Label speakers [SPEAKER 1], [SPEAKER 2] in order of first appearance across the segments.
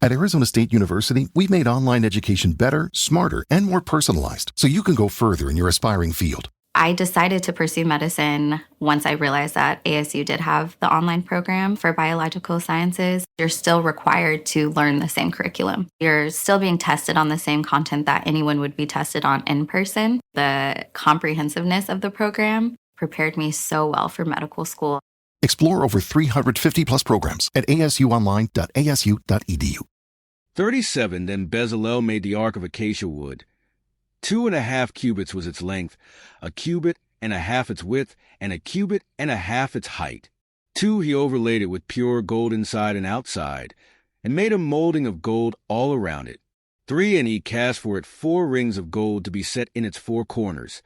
[SPEAKER 1] At Arizona State University, we've made online education better, smarter, and more personalized so you can go further in your aspiring field.
[SPEAKER 2] I decided to pursue medicine once I realized that ASU did have the online program for biological sciences. You're still required to learn the same curriculum. You're still being tested on the same content that anyone would be tested on in person. The comprehensiveness of the program prepared me so well for medical school.
[SPEAKER 1] Explore over 350 plus programs at asuonline.asu.edu.
[SPEAKER 3] 37 Then Bezalel made the ark of acacia wood. 2.5 cubits was its length, 1.5 cubits its width, and 1.5 cubits its height. 2 he overlaid it with pure gold inside and outside, and made a molding of gold all around it. 3 And he cast for it 4 rings of gold to be set in its 4 corners,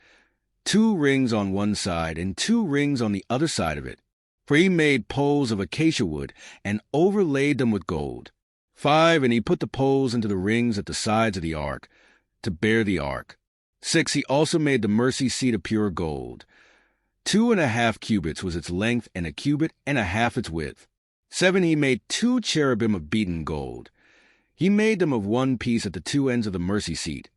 [SPEAKER 3] 2 rings on one side and 2 rings on the other side of it. For he made poles of acacia wood and overlaid them with gold. 5 And he put the poles into the rings at the sides of the ark, to bear the ark. 6 He also made the mercy seat of pure gold. 2.5 cubits was its length, and 1.5 cubits its width. 7 He made 2 cherubim of beaten gold. He made them of one piece at the 2 ends of the mercy seat.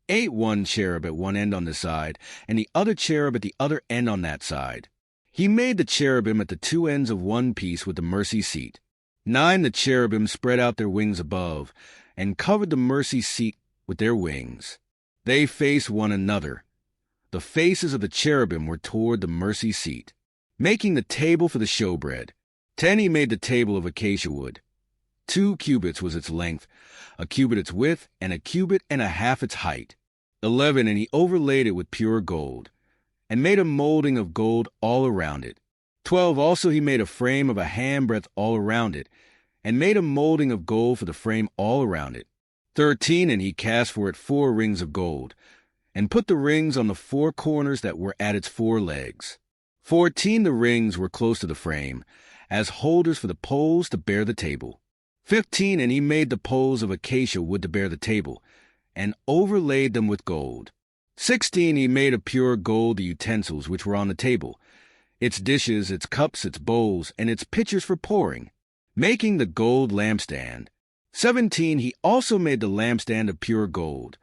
[SPEAKER 3] 8 One cherub at one end on this side, and the other cherub at the other end on that side. He made the cherubim at the 2 ends of one piece with the mercy seat. 9 The cherubim spread out their wings above, and covered the mercy seat with their wings. They faced one another. The faces of the cherubim were toward the mercy seat. Making the table for the showbread. 10 He made the table of acacia wood. 2 cubits was its length, 1 cubit its width, and 1.5 cubits its height. 11 And he overlaid it with pure gold, and made a molding of gold all around it. 12 Also he made a frame of a handbreadth all around it, and made a molding of gold for the frame all around it. 13 And he cast for it 4 rings of gold, and put the rings on the 4 corners that were at its 4 legs. 14 The rings were close to the frame, as holders for the poles to bear the table. 15 And he made the poles of acacia wood to bear the table, and overlaid them with gold. 16 He made of pure gold the utensils which were on the table, its dishes, its cups, its bowls, and its pitchers for pouring, making the gold lampstand. 17 He also made the lampstand of pure gold.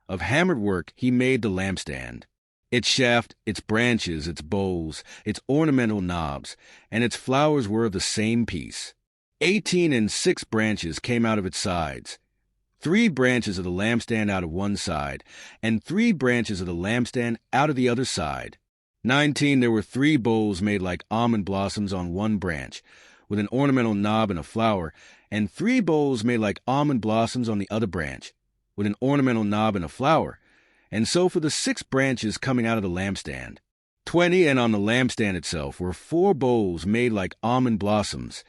[SPEAKER 3] Of hammered work he made the lampstand, its shaft, its branches, its bowls, its ornamental knobs, and its flowers were of the same piece. 18 And 6 branches came out of its sides, 3 branches of the lampstand out of one side, and 3 branches of the lampstand out of the other side. 19 There were 3 bowls made like almond blossoms on one branch, with an ornamental knob and a flower, and 3 bowls made like almond blossoms on the other branch, with an ornamental knob and a flower, and so for the 6 branches coming out of the lampstand. 20 And on the lampstand itself were 4 bowls made like almond blossoms,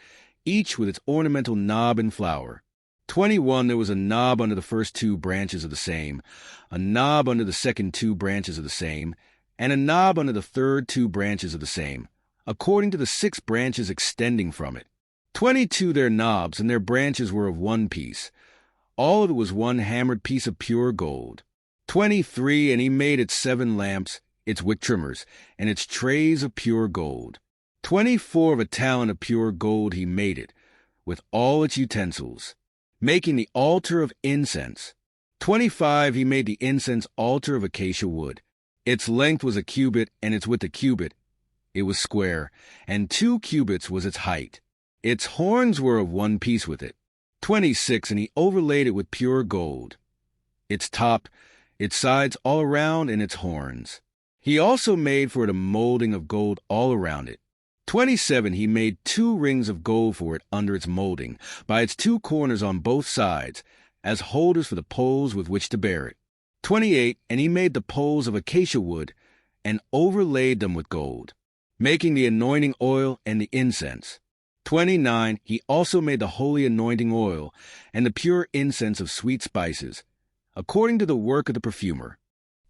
[SPEAKER 3] each with its ornamental knob and flower. 21 There was a knob under the first 2 branches of the same, a knob under the second 2 branches of the same, and a knob under the third 2 branches of the same, according to the 6 branches extending from it. 22 Their knobs and their branches were of one piece. All of it was one hammered piece of pure gold. 23 And he made its 7 lamps, its wick trimmers, and its trays of pure gold. 24 Of a talent of pure gold he made it, with all its utensils, making the altar of incense. 25 He made the incense altar of acacia wood. Its length was 1 cubit, and its width 1 cubit. It was square, and 2 cubits was its height. Its horns were of one piece with it. 26 And he overlaid it with pure gold, its top, its sides all around, and its horns. He also made for it a molding of gold all around it. 27 He made 2 rings of gold for it under its molding, by its 2 corners on both sides, as holders for the poles with which to bear it. 28 And he made the poles of acacia wood, and overlaid them with gold, making the anointing oil and the incense. 29 He also made the holy anointing oil, and the pure incense of sweet spices, according to the work of the perfumer.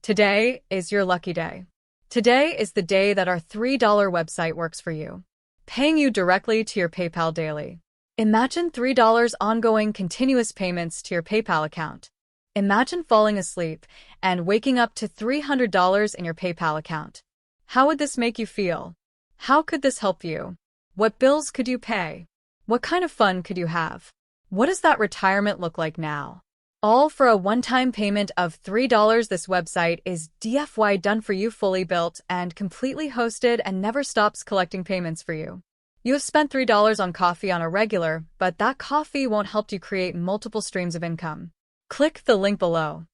[SPEAKER 4] Today is your lucky day. Today is the day that our $3 website works for you, paying you directly to your PayPal daily. Imagine $3 ongoing continuous payments to your PayPal account. Imagine falling asleep and waking up to $300 in your PayPal account. How would this make you feel? How could this help you? What bills could you pay? What kind of fun could you have? What does that retirement look like now? All for a one-time payment of $3. This website is DFY done for you, fully built and completely hosted, and never stops collecting payments for you. You have spent $3 on coffee on a regular, but that coffee won't help you create multiple streams of income. Click the link below.